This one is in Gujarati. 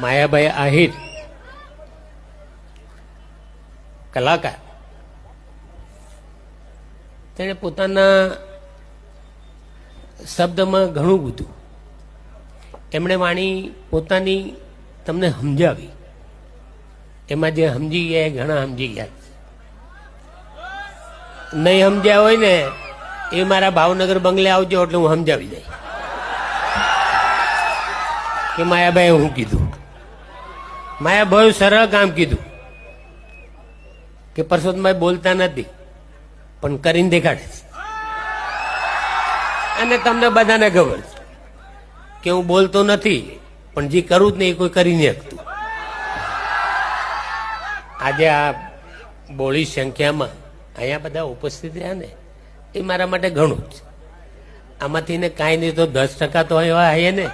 માયાભાઈ આહિર કલાકાર, તેણે પોતાના શબ્દમાં ઘણું બધું એમણે વાણી પોતાની તમને સમજાવી. એમાં જે સમજી ગયા ઘણા સમજી ગયા, નહીં સમજ્યા હોય ને એ મારા ભાવનગર બંગલે આવજો એટલે હું સમજાવી દઈ કે માયાભાઈ હું કીધું. માયાભાઈ સરળ કામ કીધું કે પરસોત્તમભાઈ બોલતા નથી પણ કરીને દેખાડે છે. અને તમને બધાને ખબર છે કે હું બોલતો નથી પણ જે કરું જ નહીં એ કોઈ કરી નહીં શકતું. આજે આ બોળી સંખ્યામાં અહીંયા બધા ઉપસ્થિત રહ્યા ને એ મારા માટે ઘણું જ. આમાંથી ને કાંઈ નહીં તો 10% તો એવા હે ને